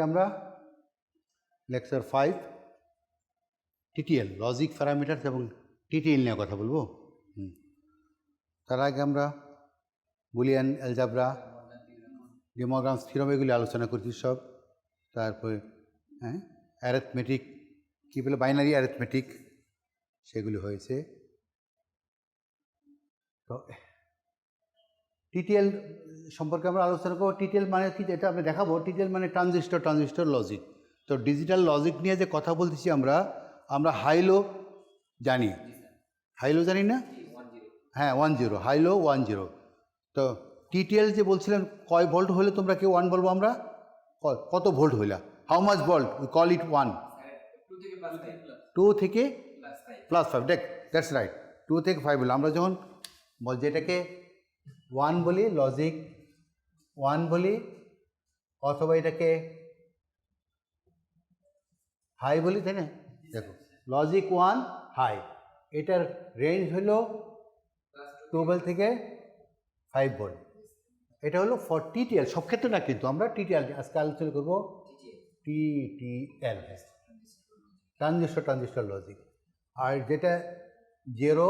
আমরা lecture 5 TTL logic parameters এবং TTL নিয়ে কথা বলবো। তার আগে আমরা বুলিয়ান অ্যালজাবরা, ডি মরগানস থিওরেম এগুলি আলোচনা করছি সব। তারপরে অ্যারিথমেটিক কী বলে, বাইনারি অ্যারিথমেটিক, সেগুলি হয়েছে। তো টিটিএল সম্পর্কে আমরা আলোচনা করবো। টিটিএল মানে কি, এটা আমরা দেখাবো। টিটিএল মানে ট্রানজিস্টর লজিক। তো ডিজিটাল লজিক নিয়ে যে কথা বলতেছি আমরা হাইলো জানি, হাইলো জানি না? হ্যাঁ, 10 হাইলো 10। তো টিটিএল যে বলছিলেন কয় ভোল্ট হলে তোমরা কেউ 1 বলবো? আমরা কত ভোল্ট হইলা? How much volt we call it 1? 2 থেকে +5। দ্যাটস রাইট, 2 থেকে 5 বলে আমরা যখন যেটাকে 1 বলি, লজিক 1 বলি, অথবা এটাকে হাই বলি, তাই না? দেখো, লজিক 1 হাই, এটার রেঞ্জ হলো 12 থেকে 5 ভোল্ট। এটা হলো ফর টিটিএল, সব ক্ষেত্রে না, কিন্তু আমরা টিটিএল আজকে আলোচনা করবো। TTL transistor logic. আর যেটা 0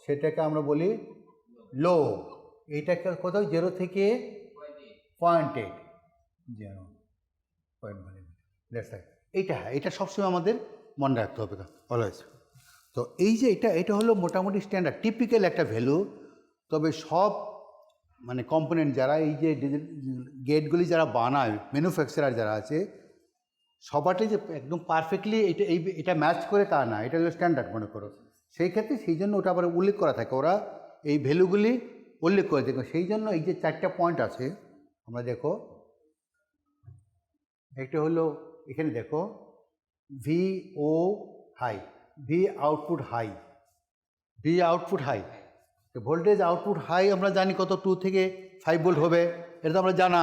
সেটাকে আমরা বলি লো। এইটাকে কোথাও 0 থেকে 0.8, 0.1। এটা সবসময় আমাদের মনে রাখতে হবে অলওয়েজ। তো এই যে এটা হলো মোটামুটি স্ট্যান্ডার্ড টিপিক্যাল একটা ভ্যালু। তবে সব মানে কম্পোনেন্ট যারা এই যে গেটগুলি যারা বানায়, ম্যানুফ্যাকচারার যারা আছে, সবারটাই যে একদম পারফেক্টলি এটা ম্যাচ করে তা না। এটা হলো স্ট্যান্ডার্ড মনে করো। সেই ক্ষেত্রে সেই জন্য ওটা আবার উল্লেখ করা থাকে, ওরা এই ভ্যালুগুলি উল্লেখ করে। দেখো, সেই জন্য এই যে 4টা পয়েন্ট আছে, আমরা দেখো, একটা হলো এখানে দেখো VO high, V output high, voltage output high আমরা জানি কত, 2 থেকে 5 ভোল্ট হবে, এটা তো আমরা জানা।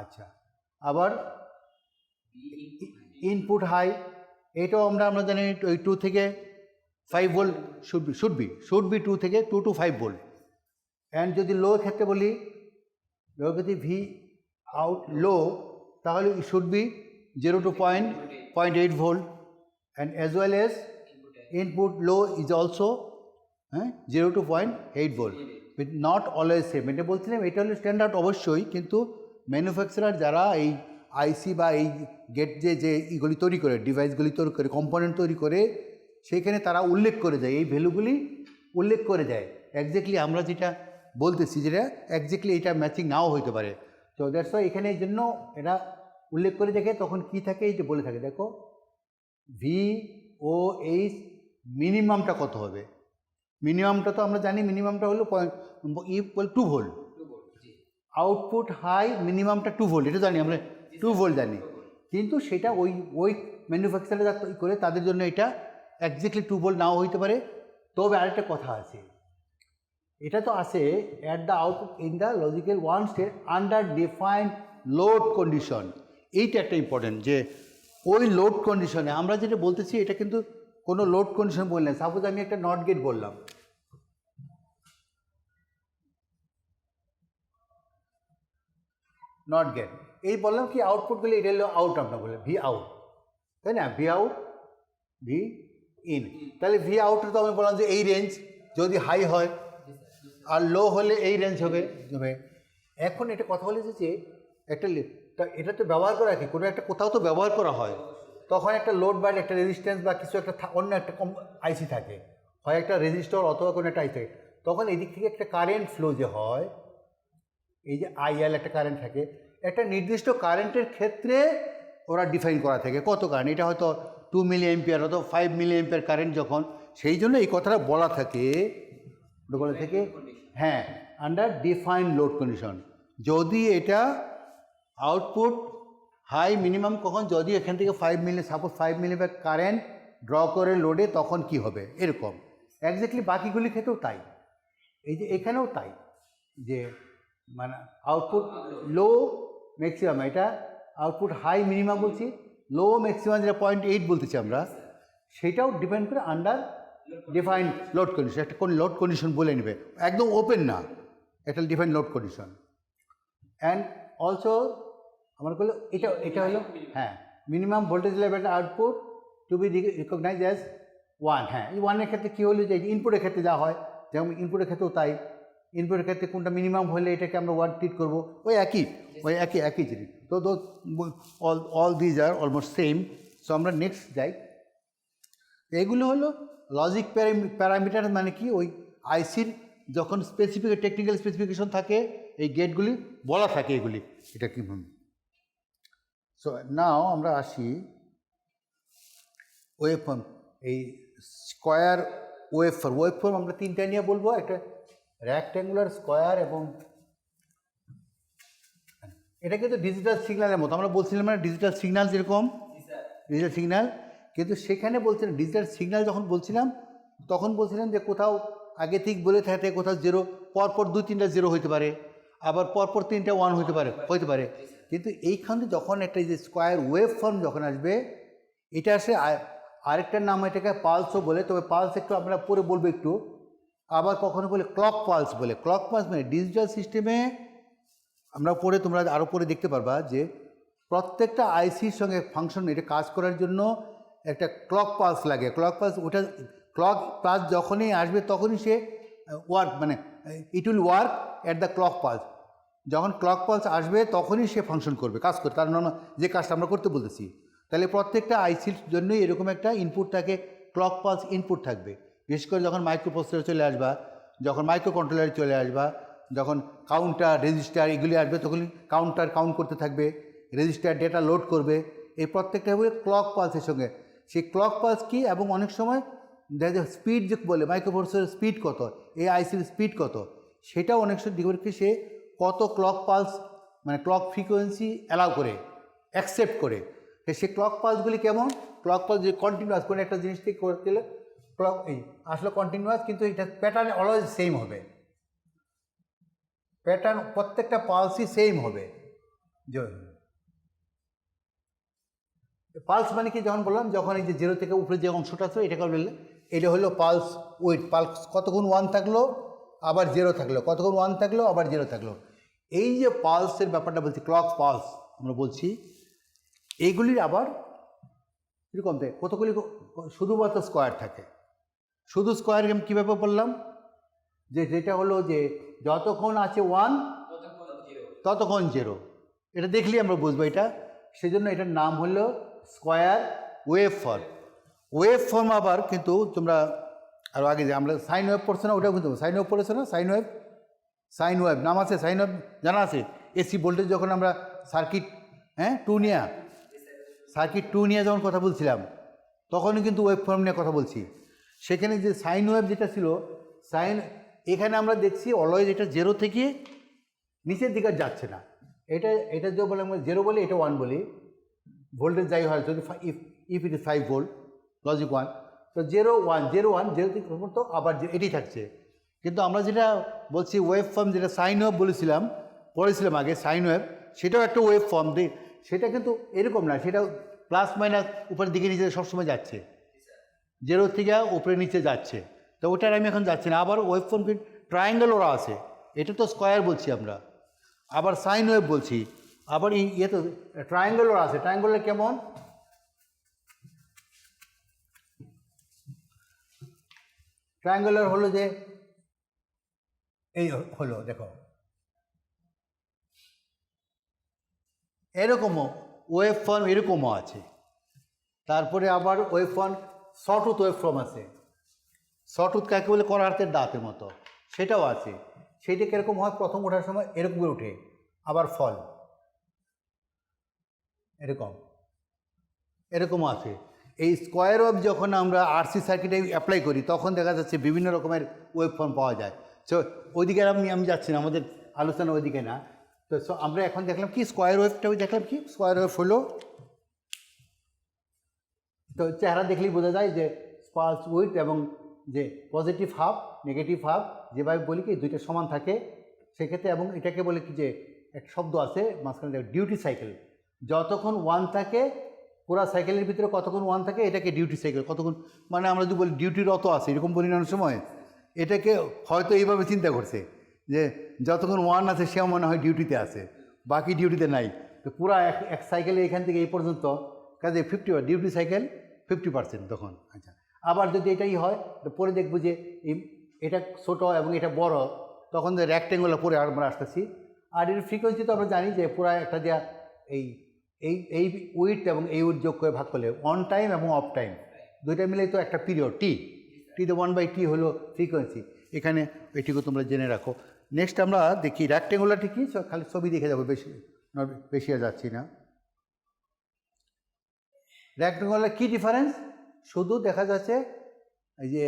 আচ্ছা, আবার ইনপুট হাই, এটাও আমরা জানি ওই 2 থেকে 5 ভোল্ট শুড বি 2 থেকে 2 to 5 ভোল্ট। অ্যান্ড যদি লো ক্ষেত্রে বলি, যদি ভি আউট লো, তাহলে it should be 0 to 0.8 volt, and as well as input low is also 0 to 0.8 volt, but not always same. এটা বলছিলাম, এটা হলো স্ট্যান্ডার্ড অবশ্যই, কিন্তু ম্যানুফ্যাকচারার যারা এই আইসি বা এই গেট যে এইগুলি তৈরি করে, ডিভাইসগুলি তৈরি করে, কম্পোনেন্ট তৈরি করে, সেইখানে তারা উল্লেখ করে যায়, এই ভ্যালুগুলি উল্লেখ করে যায়। এক্স্যাক্টলি আমরা যেটা বলতেছি, যেটা এক্স্যাক্টলি এটা ম্যাচিং নাও হইতে পারে। তো দ্যাটস ওয়াই এখানে এই জন্য এরা উল্লেখ করে দেখে, তখন কি থাকে, এই যে বলে থাকে, দেখো VOH মিনিমামটা কত হবে। মিনিমামটা তো আমরা জানি, মিনিমামটা হলো 2 ভোল্ট। আউটপুট হাই মিনিমামটা 2 ভোল্ট, এটা জানি আমরা, 2 ভোল্ট জানি। কিন্তু সেটা ওই ম্যানুফ্যাকচারার যা করে, তাদের জন্য এটা এক্স্যাক্টলি 2 ভোল্ট নাও হইতে পারে। তবে আরেকটা কথা আছে, এটা তো আছে at the output in the logical 1 state under defined load condition. এইটা একটা ইম্পর্টেন্ট, যে ওই লোড কন্ডিশনে আমরা যেটা বলতেছি, এটা কিন্তু কোনো লোড কন্ডিশন বললেন। সাপোজ আমি একটা নট গেট বললাম, নট গেট, এই বললাম কি আউটপুটগুলো, এটা হলো আউট, আমরা বললাম ভি আউট, তাই না? V out, V in. তাহলে ভি আউটের তো আমি বললাম যে এই রেঞ্জ, যদি হাই হয়, আর লো হলে এই রেঞ্জ হবে। এখন এটা কথা বলে যে একটা এটা তো ব্যবহার করা কি, কোনো একটা কোথাও তো ব্যবহার করা হয়, তখন একটা লোড বা একটা রেজিস্ট্যান্স বা কিছু একটা অন্য একটা আইসি থাকে, হয় একটা রেজিস্টর অথবা কোনো একটা আইসি থাকে। তখন এদিক থেকে একটা কারেন্ট ফ্লো যে হয়, এই যে IL একটা কারেন্ট থাকে, একটা নির্দিষ্ট কারেন্টের ক্ষেত্রে ওরা ডিফাইন করা থাকে কত কারেন্ট। এটা হয়তো 2 মিলি অ্যাম্পিয়ার, হয়তো 5 মিলি অ্যাম্পিয়ার কারেন্ট যখন, সেই জন্য এই কথাটা বলা থাকে হ্যাঁ, আন্ডার ডিফাইন লোড কন্ডিশন। যদি এটা আউটপুট হাই মিনিমাম কখন, যদি এখান থেকে 5 মিলি, সাপোজ 5 মিলি কারেন্ট ড্র করে লোডে, তখন কি হবে, এরকম। এক্স্যাক্টলি বাকিগুলির ক্ষেত্রেও তাই, এই যে এখানেও তাই, যে মানে আউটপুট লো ম্যাক্সিমাম, এটা আউটপুট হাই মিনিমাম বলছি, লো ম্যাক্সিমাম যেটা 0.8 বলতেছি আমরা, সেটাও ডিপেন্ড করে আন্ডার ডিফাইন লোড কন্ডিশন। একটা কোন লোড কন্ডিশন বলে নেবে, একদম ওপেন না, একটা define load condition. And also আমরা করলে এটা হলো হ্যাঁ minimum voltage level output to be recognize as 1। হ্যাঁ এই 1-এর ক্ষেত্রে কী হলো যে ইনপুটের ক্ষেত্রে যা হয়, যেমন ইনপুটের ক্ষেত্রেও তাই, ইনপুটের ক্ষেত্রে কোনটা মিনিমাম হলে এটাকে আমরা 1 ট্রিট করবো, ওই একই জিনিস। তো all these are almost same. So আমরা নেক্সট যাই। এগুলো হলো লজিক প্যারামিটার, মানে কি ওই আইসির যখন স্পেসিফিক টেকনিক্যাল স্পেসিফিকেশন থাকে এই গেটগুলি বলা থাকে এগুলি, এটা কি। সো নাও আমরা আসি ওয়েভফর্ম। এই স্কোয়ার ওয়েভফর্ম আমরা তিনটা নিয়ে বলবো, একটা রেক্ট্যাঙ্গুলার, স্কোয়ার এবং এটা কিন্তু ডিজিটাল সিগন্যালের মতো। আমরা বলছিলাম না ডিজিটাল সিগন্যাল যেরকম ডিজিটাল সিগন্যাল, কিন্তু সেখানে বলছিলাম ডিজিটাল সিগন্যাল যখন বলছিলাম তখন বলছিলাম যে কোথাও আগে ঠিক বলে থাকে, কোথাও 0 পরপর 2-3টা 0 হইতে পারে, আবার পরপর 3টা 1 হইতে পারে। কিন্তু এইখানে যখন একটা যে স্কোয়ার ওয়েভ ফর্ম যখন আসবে, এটা আসে আরেকটার নাম এটাকে পালসও বলে, তবে পালস একটু আমরা পরে বলবো একটু। আবার কখনো বলে ক্লক পালস বলে। ক্লক পালস মানে ডিজিটাল সিস্টেমে আমরা পরে, তোমরা আরও পরে দেখতে পারবা যে প্রত্যেকটা আইসির সঙ্গে ফাংশন এটা কাজ করার জন্য একটা ক্লক পালস লাগে। ক্লক পালস, ওটা ক্লক পালস যখনই আসবে তখনই সে ওয়ার্ক, মানে it will work at the clock pulse. যখন ক্লক পালস আসবে তখনই সে ফাংশন করবে, কাজ করবে, তার নাম যে কাজটা আমরা করতে বলতেছি। তাহলে প্রত্যেকটা আইসির জন্যই এরকম একটা ইনপুট থাকে, ক্লক পালস ইনপুট থাকবে। বিশেষ করে যখন মাইক্রোপ্রসেসর চলে আসবা, যখন মাইক্রো কন্ট্রোলার চলে আসবা, যখন কাউন্টার রেজিস্টার এগুলি আসবে, তখন কাউন্টার কাউন্ট করতে থাকবে, রেজিস্টার ডেটা লোড করবে। এই প্রত্যেকটা হবে ক্লক পালসের সঙ্গে। সেই ক্লক পালস কি, এবং অনেক সময় দেখা স্পিড যে বলে মাইক্রোপ্রসেসরের স্পিড কত, এই আইসির স্পিড কত, সেটাও অনেক সময় ডিভাইসকে সে কত ক্লক পালস মানে ক্লক ফ্রিকোয়েন্সি অ্যালাউ করে, অ্যাকসেপ্ট করে। সে ক্লক পালসগুলি কেমন, ক্লক পালস যে কন্টিনিউয়াস কোনো একটা জিনিস থেকে করতে গেলে ক্লক আসলে কন্টিনিউয়াস, কিন্তু এটা প্যাটার্ন অলওয়েজ সেম হবে, প্যাটার্ন প্রত্যেকটা পালসই সেম হবে। পালস মানে কি, যখন বললাম যখন এই যে 0 থেকে উপরে যে অংশটা আছে এটাকে বললে এটা হলো পালস উইথ। পালস কতক্ষণ 1 থাকলো আবার 0 থাকলো, কতক্ষণ 1 থাকলো আবার 0 থাকলো। এই যে পালসের ব্যাপারটা বলছি, ক্লক পালস আমরা বলছি, এইগুলির আবার কীরকম থাকে, কতগুলি শুধুমাত্র স্কোয়ার থাকে। শুধু স্কোয়ার আমি কীভাবে বললাম, যে যেটা হলো যে যতক্ষণ আছে 1 ততক্ষণ 0, এটা দেখলেই আমরা বুঝবো এটা। সেই জন্য এটার নাম হলো square wave form. Wave form আবার কিন্তু তোমরা আরও আগে যে আমরা সাইন ওয়েভ পড়ছো না, ওটাও কিন্তু সাইন ওয়েভ পড়েছো না, সাইন ওয়েভ নাম আছে, সাইন ওয়েভ জানা আছে। এসি ভোল্টেজ যখন আমরা সার্কিট 2 নিয়ে যখন কথা বলছিলাম তখনই কিন্তু ওয়েভ ফর্ম নিয়ে কথা বলছি। সেখানে যে সাইন ওয়েভ যেটা ছিল, এখানে আমরা দেখছি অলওয়েজ এটা 0 থেকে নিচের দিকে যাচ্ছে না। এটা যে বলে আমরা 0 বলি, এটা 1 বলি, ভোল্টেজ যাই হয়, যদি if it is 5 volt logic 1, তো 0 1 0 থেকে তো আবার এটি থাকছে। কিন্তু আমরা যেটা বলছি ওয়েভ ফর্ম, যেটা সাইন ওয়েভ পড়েছিলাম আগে, সাইন ওয়েভ সেটাও একটা ওয়েভ ফর্ম, সেটা কিন্তু এরকম না, সেটা প্লাস মাইনাস উপরের দিকে নিচে সবসময় যাচ্ছে, 0 থেকে উপরে নিচে যাচ্ছে। তো ওটার আমি এখন যাচ্ছি না। আবার ওয়েভ ফর্ম ট্রায়াঙ্গেল ওরা আছে, এটা তো স্কোয়ার বলছি আমরা, আবার সাইন ওয়েভ বলছি, আবার ইয়ে তো ট্রায়াঙ্গেল ওরা আছে। ট্রায়াঙ্গেলের কেমন, ট্রায়াঙ্গেলের হলো যে এই হলো দেখো এরকমও ওয়েভ ফর্ম এরকমও আছে। তারপরে আবার ওয়েভ ফর্ম শর্টউথ ওয়েভ ফর্ম আছে। শর্টউথ কাকে বলে, কড়া হাতের দাঁতের মতো, সেটাও আছে। সেইটা কীরকম হয়, প্রথম ওঠার সময় এরকম করে ওঠে, আবার ফল এরকমও আছে। এই স্কোয়ার ওয়েভ যখন আমরা আরসি সার্কিটে অ্যাপ্লাই করি তখন দেখা যাচ্ছে বিভিন্ন রকমের ওয়েভ ফর্ম পাওয়া যায়। সো ওইদিকে আমি যাচ্ছি না, আমাদের আলোচনা ওইদিকে না। তো আমরা এখন দেখলাম কি স্কোয়ার ওয়েভটা, দেখলাম কি স্কোয়ার ওয়েভ হলো, তো চেহারা দেখলেই বোঝা যায় যে পালস উইথ এবং যে পজিটিভ হাফ নেগেটিভ হাফ যেভাবে বলি কি দুইটা সমান থাকে সেক্ষেত্রে। এবং এটাকে বলে কি যে একটা শব্দ আছে মাঝখানে ডিউটি সাইকেল, যতক্ষণ 1 থাকে পুরা সাইকেলের ভিতরে কতক্ষণ 1 থাকে এটাকে ডিউটি সাইকেল। কতক্ষণ মানে আমরা যদি বলি ডিউটিরত আছে এরকম বলি না অনেক সময়, এটাকে হয়তো এইভাবে চিন্তা করছে যে যতক্ষণ 1 আছে সেও মনে হয় ডিউটিতে আছে, বাকি ডিউটিতে নাই, তো পুরা এক সাইকেলে এখান থেকে এই পর্যন্ত কাজে 50 ডিউটি সাইকেল 50% তখন। আচ্ছা, আবার যদি এটাই হয় তো পরে দেখবো যে এটা ছোটো এবং এটা বড়, তখন রেক্টেঙ্গুলার পরে আমরা আসতেছি। আর এর ফ্রিকোয়েন্সি তো আমরা জানি যে পুরা একটা দেওয়া এই এই এই উইথ এবং এই উইথ যোগ করে ভাগ করলে অন টাইম এবং অফ টাইম দুইটা মিলেই তো একটা পিরিয়ড টি তে 1/t হলো ফ্রিকোয়েন্সি। এখানে এটিকে তোমরা জেনে রাখো। নেক্সট আমরা দেখি রেক্টেঙ্গুলারটি কি, খালি ছবি দেখে যাবো, বেশি আর যাচ্ছি না। রেক্টেঙ্গুলার কি ডিফারেন্স, শুধু দেখা যাচ্ছে এই যে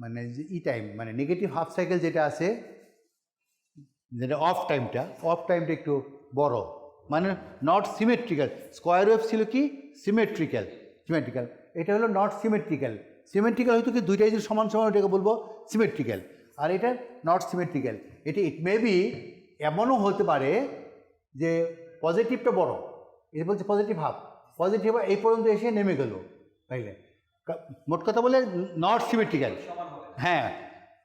মানে ই টাইম মানে নেগেটিভ হাফ সাইকেল যেটা আছে, যেটা অফ টাইমটা একটু বড়, মানে নট সিমেট্রিক্যাল। স্কোয়ার ওয়েভ ছিল কি সিমেট্রিক্যাল, এটা হলো নট সিমেট্রিক্যাল। সিমেট্রিক্যাল হয়তো কি দুইটাই যদি সমান সমান ওটাকে বলবো সিমেট্রিক্যাল, আর এটা নট সিমেট্রিক্যাল। এটি ইট মে বি এমনও হতে পারে যে পজিটিভটা বড়, এটা বলছে পজিটিভ হাফ, পজিটিভ এই পর্যন্ত এসে নেমে গেল, তাইলে মোট কথা বলে নট সিমেট্রিক্যাল। হ্যাঁ,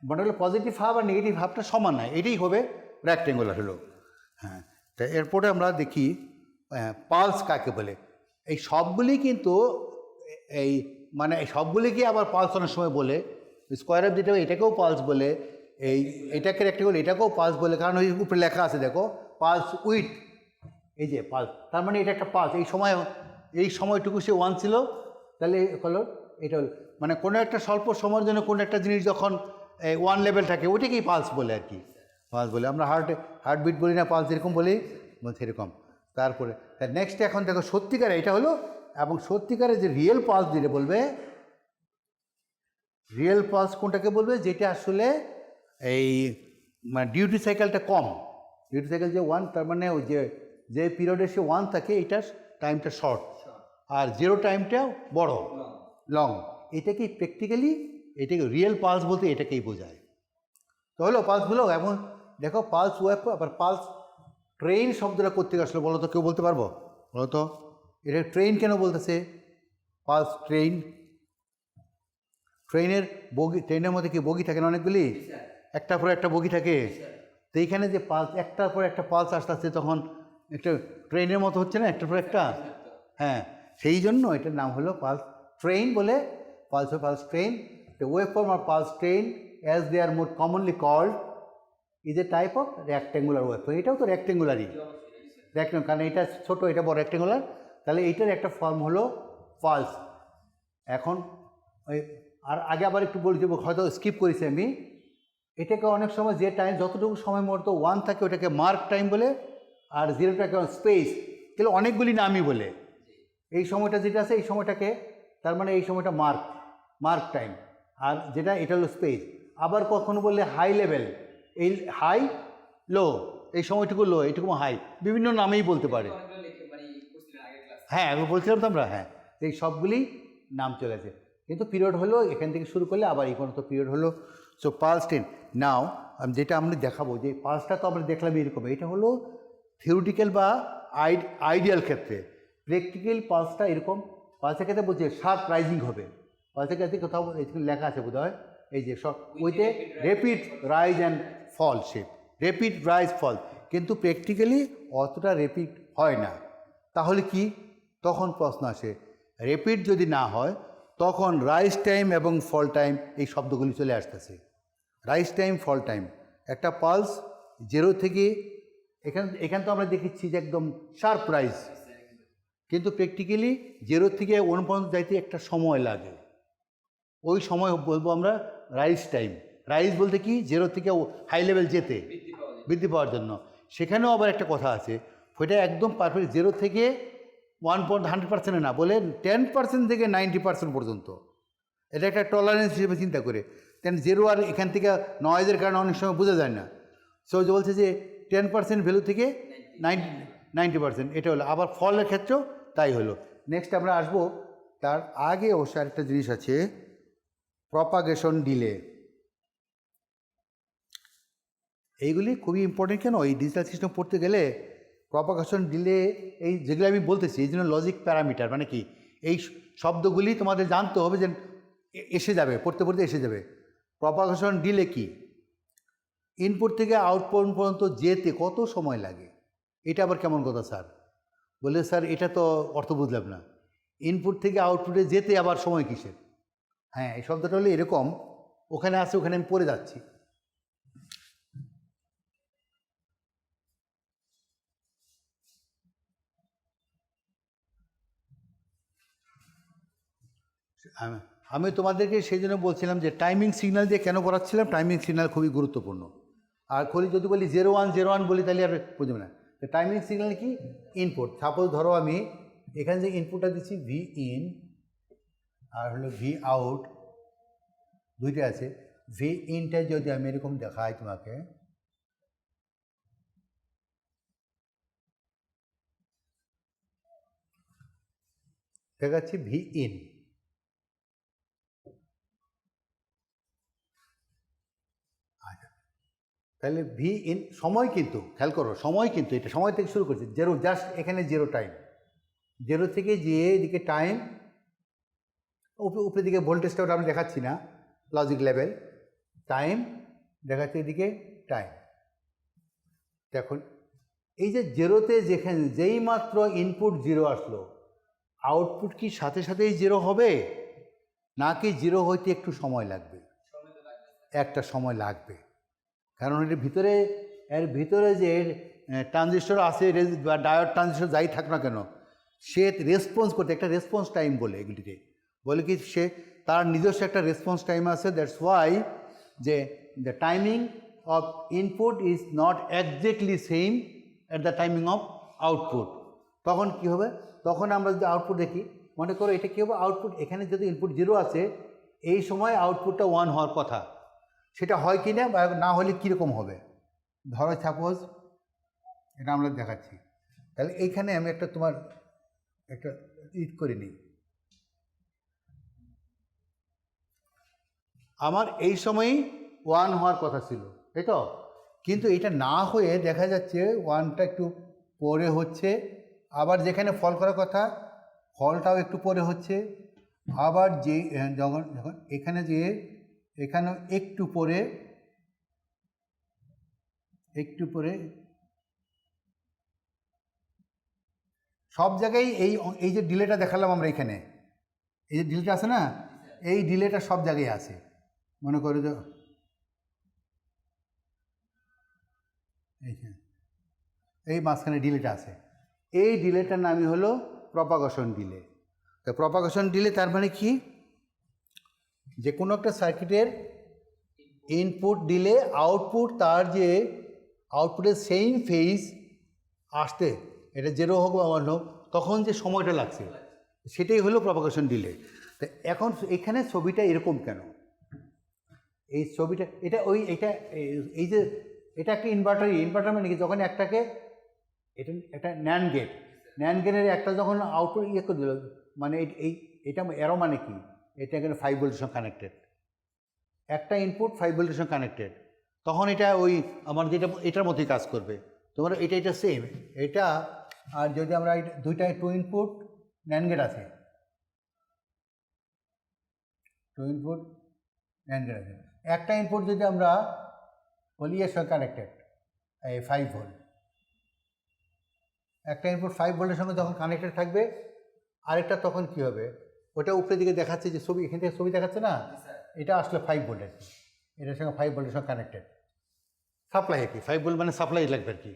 মোট হলো পজিটিভ হাফ আর নেগেটিভ হাফটা সমান নয়, এটাই হবে রেক্টেঙ্গুলার হলো। হ্যাঁ, তা এরপরে আমরা দেখি পালস কাকে বলে। এই সবগুলি কিন্তু এই মানে সবগুলিকে আবার পালস অনেক সময় বলে। স্কোয়ার অফ যেটা এটাকেও পালস বলে, এটাকে রেক্টেঙ্গুলার এটাকেও পালস বলে, কারণ ওই উপরে লেখা আছে দেখো পালস উইথ, এই যে পালস, তার মানে এটা একটা পালস। এই সময়টুকু সে 1 ছিল, তাহলে হলো এটা হলো মানে কোনো একটা স্বল্প সময়ের জন্য কোনো একটা জিনিস যখন 1 লেভেল থাকে ওইটাকেই পালস বলে আর কি, পালস বলে। আমরা হার্টবিট বলি না, পালস এরকম বলি, সেরকম। তারপরে নেক্সট এখন দেখো সত্যিকারে এটা হলো, এবং সত্যিকারে যে রিয়েল পালস যেটা বলবে, রিয়েল পালস কোনটাকে বলবে, যেটা আসলে এই মানে ডিউটি সাইকেলটা কম, ডিউটি সাইকেল যে 1, তার মানে ওই যে পিরিয়ডে সে 1 থাকে এটার টাইমটা শর্ট, আর 0 টাইমটা বড় লং। এটাকেই প্র্যাকটিক্যালি এটাকে রিয়েল পালস বলতে এটাকেই বোঝায়। তো হলো পালসগুলো। এবং দেখো পালস ওয়েভ, আবার পালস ট্রেন শব্দটা কোত্থেকে আসলো বলো তো, কেউ বলতে পারবো বলো তো? এটা ট্রেন কেন বলতেছে পালস ট্রেন? ট্রেনের মধ্যে কি বগি থাকে না অনেকগুলি, একটার পর একটা বগি থাকে, তো এইখানে যে পালস একটার পর একটা পালস আসতে আসতে তখন একটা ট্রেনের মতো হচ্ছে না, একটার পর একটা। হ্যাঁ, সেই জন্য এটার নাম হলো পালস ট্রেন বলে, pulse train. The waveform or pulse train, as they are more commonly called, is a type of rectangular waveform. এটাও তো রেক্টেঙ্গুলারই, কারণ এটা ছোট এটা বড় রেক্টেঙ্গুলার, তাহলে এইটার একটা ফর্ম হলো পালস। এখন ওই আর আগে আবার একটু বলি দেবো, হয়তো স্কিপ করেছি আমি, এটাকে অনেক সময় যে টাইম যতটুকু সময় মতো 1 থাকে ওটাকে মার্ক টাইম বলে, আর 0টাকে স্পেস, তাহলে অনেকগুলি নামই বলে। এই সময়টা যেটা আছে এই সময়টাকে, তার মানে এই সময়টা মার্ক টাইম, আর যেটা এটা হলো স্পেস। আবার কখনো বললে হাই লেভেল, এই হাই লো, এই সময়টুকু লো, এইটুকু হাই, বিভিন্ন নামেই বলতে পারে। হ্যাঁ, বলছিলাম তো আমরা। হ্যাঁ, এই সবগুলি নাম চলে আসে, কিন্তু পিরিয়ড হলো এখান থেকে শুরু করলে আবার এই পর্যন্ত পিরিয়ড হলো। So pulse train. নাও যেটা আমরা দেখাবো, যে পালসটা তো আমরা দেখলাম এরকম, এটা হলো থিওরিটিক্যাল বা আইডিয়াল ক্ষেত্রে। প্র্যাকটিক্যাল পালসটা এরকম, পালসের ক্ষেত্রে বলছে শার্প রাইজিং হবে, পালসের ক্ষেত্রে কোথাও লেখা আছে বোধ হয়, এই যে সব ওইতে rapid rise and fall shape, rapid rise fall, কিন্তু প্র্যাকটিক্যালি অতটা র্যাপিড হয় না। তাহলে কি তখন প্রশ্ন আসে, র্যাপিড যদি না হয় তখন রাইজ টাইম এবং ফল টাইম এই শব্দগুলি চলে আসতেছে। রাইজ টাইম, ফল টাইম, একটা পালস 0 থেকে এখানে তো আমরা দেখেছি যে একদম শার্প রাইজ, কিন্তু প্র্যাকটিক্যালি 0 থেকে 1 পর্যন্ত যাইতে একটা সময় লাগে, ওই সময় বলবো আমরা রাইজ টাইম। রাইজ বলতে কি 0 থেকে হাই লেভেল যেতে, বৃদ্ধি পাওয়ার জন্য। সেখানেও আবার একটা কথা আছে, ওইটা একদম পারফেক্ট 0 থেকে 100% না, বলে 10% থেকে 90% পর্যন্ত, এটা একটা টলারেন্স হিসেবে চিন্তা করে। দেন 0 আর এখান থেকে নয়েজের কারণে অনেক সময় বোঝা যায় না, সো বলছে যে 10% ভ্যালু থেকে 90%, এটা হলো। আবার ফলের ক্ষেত্রেও তাই হলো। নেক্সট আমরা আসবো, তার আগে অবশ্য আরেকটা জিনিস আছে, প্রপাগেশন ডিলে। এইগুলি খুবই ইম্পর্টেন্ট। কেন এই ডিজিটাল সিস্টেম পড়তে গেলে প্রপাগেশন ডিলে, এই যেগুলো আমি বলতেছি এই জন্য লজিক প্যারামিটার, মানে কি এই শব্দগুলি তোমাদের জানতে হবে, যে এসে যাবে পড়তে পড়তে এসে যাবে। প্রপাগেশন ডিলে কি, ইনপুট থেকে আউটপুট পর্যন্ত যেতে কত সময় লাগে, এটা আবার কেমন কথা স্যার? বলে স্যার এটা তো অর্থ বুঝলাম না, ইনপুট থেকে আউটপুটে যেতে আবার সময় কিসের? হ্যাঁ, এই শব্দটা হলো এরকম, ওখানে আছে, ওখানে আমি পড়ে যাচ্ছি। আমি তোমাদেরকে সেই জন্য বলছিলাম যে টাইমিং সিগন্যাল দিয়ে কেন করাচ্ছিলাম, টাইমিং সিগন্যাল খুবই গুরুত্বপূর্ণ। আর খালি যদি বলি 0101 বলি তাহলে আর বুঝবে না। টাইমিং সিগন্যাল কি? ইনপুট। সাপোজ ধরো আমি এখানে যে ইনপুটটা দিচ্ছি ভি ইন আর হলো ভি আউট, দুইটা আছে। ভি ইনটা যদি আমি এরকম দেখাই তোমাকে, দেখাচ্ছি ভি ইন, তাহলে ভি ইন সময়, কিন্তু খেয়াল করো সময়, কিন্তু এটা সময় থেকে শুরু করছে, জিরো, জাস্ট এখানে জিরো টাইম, জিরো থেকে যে এদিকে টাইম, উপরের দিকে ভোল্টেজটা ওটা আমি দেখাচ্ছি না, লজিক লেভেল টাইম দেখাচ্ছে, এদিকে টাইম। দেখুন এই যে জিরোতে যেখানে যেই মাত্র ইনপুট জিরো আসলো, আউটপুট কি সাথে সাথেই জিরো হবে, নাকি জিরো হইতে একটু সময় লাগবে? একটা সময় লাগবে, কারণ এর ভিতরে যে ট্রানজিস্টর আছে বা ডায়োড ট্রানজিস্টর যাই থাক না কেন, সে রেসপন্স করতে একটা রেসপন্স টাইম বলে, এগুলিতে বলে কি সে তার নিজস্ব একটা রেসপন্স টাইম আছে। দ্যাটস ওয়াই যে the timing of input is not exactly same at the timing of output. তখন কি হবে? তখন আমরা যদি আউটপুট দেখি, মনে করো এটা কী হবে, আউটপুট এখানে যদি ইনপুট জিরো আছে, এই সময় আউটপুটটা 1 হওয়ার কথা, সেটা হয় কি না, বা না হলে কীরকম হবে? ধরো সাপোজ এটা আমরা দেখাচ্ছি, তাহলে এইখানে আমি একটা তোমার একটা করে নিই, আমার এই সময়ই 1 হওয়ার কথা ছিল, তাই তো? কিন্তু এটা না হয়ে দেখা যাচ্ছে 1টা একটু পরে হচ্ছে, আবার যেখানে ফল করার কথা ফলটাও একটু পরে হচ্ছে, আবার যে যখন যখন এখানে যে এখানেও একটু পরে সব জায়গায় এই যে ডিলেটা দেখালাম আমরা, এখানে এই যে ডিলেটা আছে না, এই ডিলেটা সব জায়গায় আছে। মনে করো যে এই মাঝখানে ডিলেটা আছে, এই ডিলেটার নামই হলো প্রপাগেশন ডিলে। তো প্রপাগেশন ডিলে তার মানে কি, যে কোনো একটা সার্কিটের ইনপুট দিলে আউটপুট, তার যে আউটপুটের সেম ফেজ আসতে, এটা জিরো হোক বা 1 হোক, তখন যে সময়টা লাগছে সেটাই হলো প্রপাগেশন ডিলে। তো এখন এখানে ছবিটা এরকম কেন? এই ছবিটা এটা এই যে এটা একটা ইনভার্টার মানে কি, যখন একটাকে এটা ন্যান্ড গেটের একটা যখন আউটপুট করে দিল, মানে এটা এরো মানে কি, এটা এখানে 5 ভোল্টের সঙ্গে কানেক্টেড, একটা ইনপুট 5 ভোল্টের সঙ্গে কানেক্টেড, তখন এটা ওই আমার যেটা এটার মধ্যেই কাজ করবে। তোমার এটা সেম এটা। আর যদি আমরা দুইটা 2 ইনপুট ন্যান্ড গেট আছে, 2 ইনপুট ন্যান্ড গেট আছে, একটা ইনপুট যদি আমরা বলি এর সঙ্গে কানেক্টেড, এই 5 ভোল্ট, একটা ইনপুট 5 ভোল্টের সঙ্গে যখন কানেক্টেড থাকবে, আরেকটা তখন কি হবে, ওটা উপরের দিকে দেখাচ্ছে যে ছবি, এখান থেকে ছবি দেখাচ্ছে না, এটা আসলে 5 ভোল্ট আর কি, এটার সঙ্গে 5 ভোল্টের সঙ্গে কানেক্টেড সাপ্লাই আর কি। 5 ভোল্ট মানে সাপ্লাই লাগবে আর কি,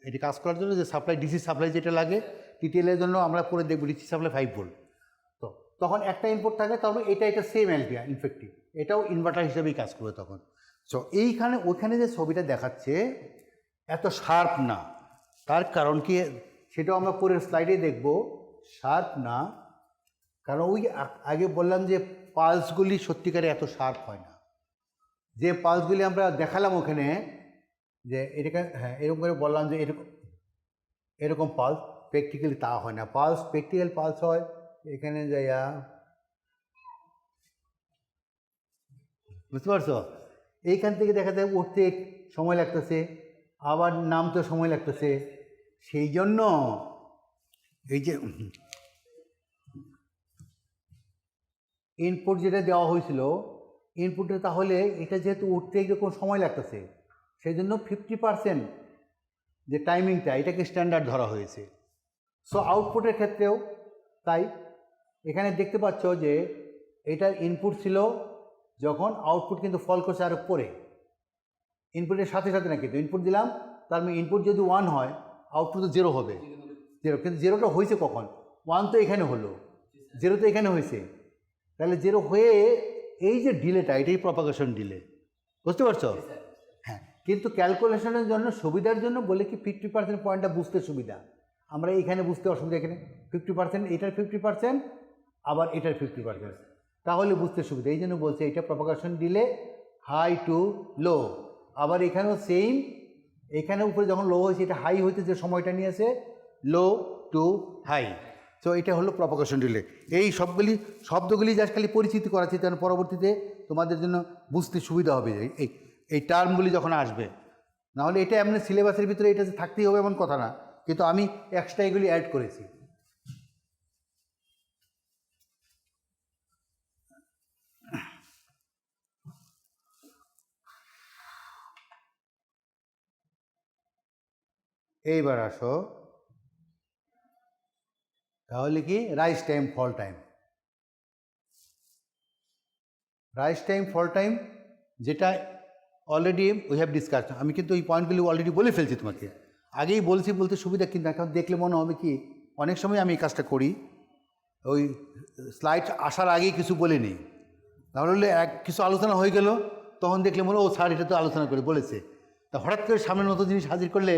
এটি কাজ করার জন্য যে সাপ্লাই, ডিসি সাপ্লাই যেটা লাগে টিটিএলের জন্য, আমরা পরে দেখব ডিসি সাপ্লাই 5 ভোল্ট। তো তখন একটা ইনপুট থাকে, তখন এটা সেম এলপিয়া ইনফেক্টিভ, এটাও ইনভার্টার হিসেবেই কাজ করবে তখন। সো এইখানে ওইখানে যে ছবিটা দেখাচ্ছে এত শার্প না, তার কারণ কি সেটাও আমরা পরের স্লাইডে দেখব। শার্প না কারণ ওই আগে বললাম যে পালসগুলি সত্যিকারে এত শার্প হয় না, যে পালসগুলি আমরা দেখালাম ওখানে, যে এটাকে হ্যাঁ এরকম করে বললাম যে এরকম পালস প্র্যাকটিক্যালি তা হয় না। প্র্যাকটিক্যাল পালস হয় এখানে যাইয়া, বুঝতে পারছো, এইখান থেকে দেখা যায় উঠতে সময় লাগতেছে, আবার নামতে সময় লাগতেছে। সেই জন্য এই যে ইনপুট যেটা দেওয়া হয়েছিল, ইনপুটে তাহলে এটা যেহেতু উঠতে এরকম সময় লাগতেছে, সেই জন্য 50% যে টাইমিংটা এটাকে স্ট্যান্ডার্ড ধরা হয়েছে। সো আউটপুটের ক্ষেত্রেও তাই। এখানে দেখতে পাচ্ছ যে এটার ইনপুট ছিল যখন, আউটপুট কিন্তু ফল করছে আরও পরে, ইনপুটের সাথে সাথে না, কিন্তু ইনপুট দিলাম তার মানে ইনপুট যদি 1 হয় আউটপুট তো 0 হবে, 0, কিন্তু 0টা হয়েছে কখন? 1 তো এখানে হলো, 0 তো এখানে হয়েছে, তাহলে 0 হয়ে এই যে ডিলেটা, এটাই প্রপাগেশন ডিলে, বুঝতে পারছো? হ্যাঁ, কিন্তু ক্যালকুলেশনের জন্য সুবিধার জন্য বলে কি 50% পয়েন্টটা বুঝতে সুবিধা, আমরা এইখানে বুঝতে অসুবিধা, এখানে 50%, এটার 50%, আবার এটার 50%, তাহলে বুঝতে সুবিধা, এই জন্য বলছে এটা propagation delay high to low. আবার এখানেও সেম, এখানে উপরে যখন লো হয়েছে এটা হাই হইতে যে সময়টা নিয়েছে, লো টু হাই। তো এটা হলো প্রপাগেশন ডিলে। এই শব্দগুলি জাস্ট খালি পরিচিতি করাচ্ছি, কারণ পরবর্তীতে তোমাদের জন্য বুঝতে সুবিধা হবে এই টার্মগুলি যখন আসবে। নাহলে এটা এমনি সিলেবাসের ভিতরে এটা যে থাকতেই হবে এমন কথা না, কিন্তু আমি এক্সট্রা এগুলি অ্যাড করেছি। এইবার আসো, তাহলে কি রাইজ টাইম, ফল টাইম। রাইজ টাইম, ফল টাইম, যেটা অলরেডি উই হ্যাভ ডিসকাস, আমি কিন্তু এই পয়েন্টগুলি অলরেডি বলে ফেলছি তোমাকে, আগেই বলছি বলতে সুবিধা, কিন্তু এখন দেখলে মনে হবে কি অনেক সময় আমি এই কাজটা করি, ওই স্লাইড আসার আগেই কিছু বলে নিই, তাহলে কিছু আলোচনা হয়ে গেল, তখন দেখলে মনে ও স্যার এটা তো আলোচনা করে বলেছে, তা হঠাৎ করে সামনে নতুন জিনিস হাজির করলে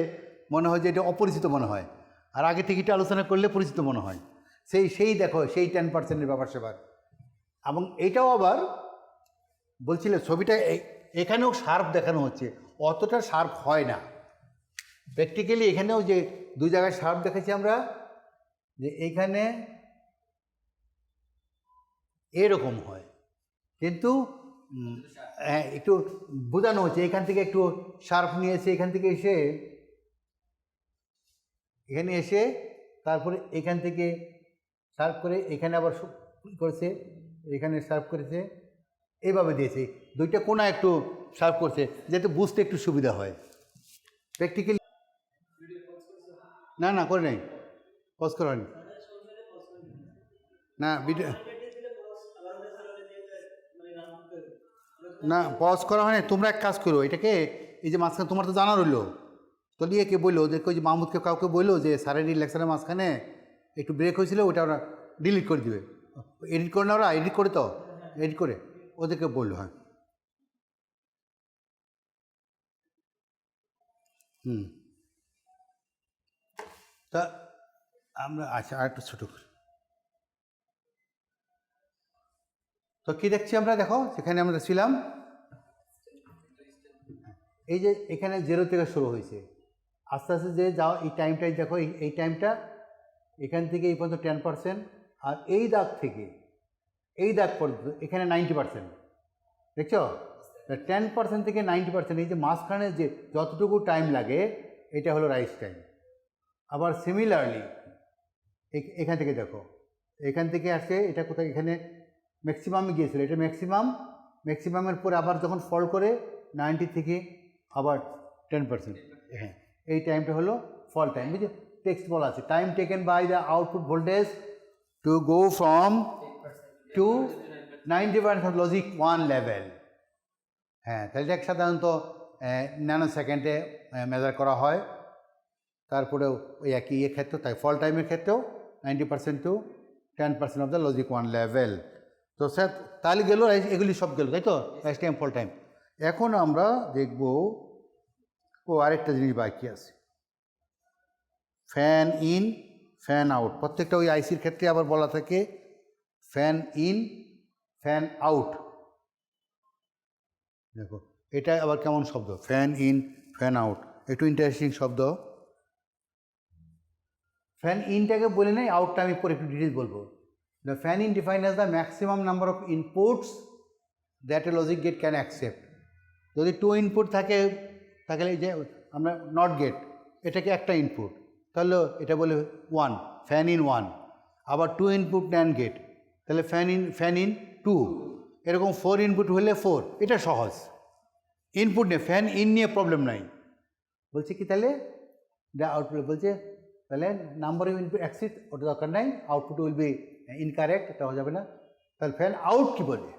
মনে হয় যে এটা অপরিচিত মনে হয়, আর আগে থেকে এটা আলোচনা করলে পরিচিত মনে হয়। সেই দেখো সেই 10%-এর ব্যাপার সেবার। এবং এইটাও আবার বলছিলে ছবিটা এখানেও শার্প দেখানো হচ্ছে, অতটা শার্প হয় না প্র্যাকটিক্যালি। এখানেও যে 2 জায়গায় শার্প দেখেছি আমরা, যে এইখানে এরকম হয়, কিন্তু একটু বোঝানো হচ্ছে, এখান থেকে একটু শার্প নিয়েছে, এখান থেকে এখানে এসে তারপরে এখান থেকে শার্প করে এখানে আবার করেছে, এখানে শার্প করেছে, এইভাবে দিয়েছে, 2টা কোণা একটু শার্প করছে যাতে বুঝতে একটু সুবিধা হয় প্র্যাকটিক্যালি। না করে নাই, পজ করা হয়নি না, ভিডিও না, পজ করা হয়নি। তোমরা এক কাজ করো, এটাকে এই যে মাঝখানে তোমার তো জানা রইলো, তো কে বললো ওদেরকে, ওই যে মাহমুদকে কাউকে বললো যে স্যারের এই লেকচারের মাঝখানে একটু ব্রেক হয়েছিল, ওটা ওরা ডিলিট করে দিবে, এডিট করে না, ওরা এডিট করে, তো এডিট করে ওদেরকে বললো। হ্যাঁ, তা আমরা আচ্ছা আর একটু ছোটো করি, তো কী দেখছি আমরা, দেখো সেখানে আমরা ছিলাম, এই যে এখানে 0 থেকে শুরু হয়েছে, আস্তে আস্তে যে যাও এই টাইমটাই দেখো, এই টাইমটা এখান থেকে এই পর্যন্ত 10%, আর এই দাগ থেকে এই দাগ পর্যন্ত এখানে 90%, দেখছো? 10% থেকে 90%, এই যে মাঝখানে যে যতটুকু টাইম লাগে এটা হলো রাইজ টাইম। আবার সিমিলারলি এখান থেকে দেখো, এখান থেকে আসে এটা কোথায়, এখানে ম্যাক্সিমামে গিয়েছিল, এটা ম্যাক্সিমামের পরে আবার যখন ফল করে 90 থেকে আবার 10%, হ্যাঁ এই টাইমটা হলো ফল টাইম। বুঝলি, টেক্সট বলা আছে time taken by the output voltage to go from to 90% logic 1 level. হ্যাঁ, তাহলে এটা সাধারণত ন্যানো সেকেন্ডে মেজার করা হয়। তারপরেও ওই একই ক্ষেত্রে, তাই ফল টাইমের ক্ষেত্রেও 90% to 10% of the logic 1 level. তো স্যার তাহলে গেল, এগুলি সব গেল, তাই তো রাইজ টাইম, ফল টাইম। এখন আমরা দেখব আরেকটা জিনিস বাকি আছে, ফ্যান ইন ফ্যান আউট। প্রত্যেকটা ওই আইসির ক্ষেত্রে আবার বলা থাকে ফ্যান ইন ফ্যান আউট। দেখো এটা আবার কেমন শব্দ, ফ্যান ইন ফ্যান আউট, একটু ইন্টারেস্টিং শব্দ। ফ্যান ইনটাকে বলে নেই, আউটটা আমি পরে একটু ডিটেলস বলবো। The fan in define as the maximum number of inputs that a logic gate can accept. যদি 2 ইনপুট থাকে, তাহলে যে আমরা নট গেট, এটাকে একটা ইনপুট, তাহলে এটা বলে 1, ফ্যান ইন 1। আবার 2 ইনপুট NAND গেট, তাহলে ফ্যান ইন 2। এরকম 4 ইনপুট হলে 4, এটা সহজ। ইনপুট নিয়ে ফ্যান ইন নিয়ে প্রবলেম নাই। বলছে কি তাহলে আউটপুট বলছে তাহলে নাম্বার অফ ইনপুট এক্সিট ওটা দরকার নাই, আউটপুট উইল বি ইনকারেক্ট, এটা হয়ে যাবে না। তাহলে ফ্যান আউট কী বলে?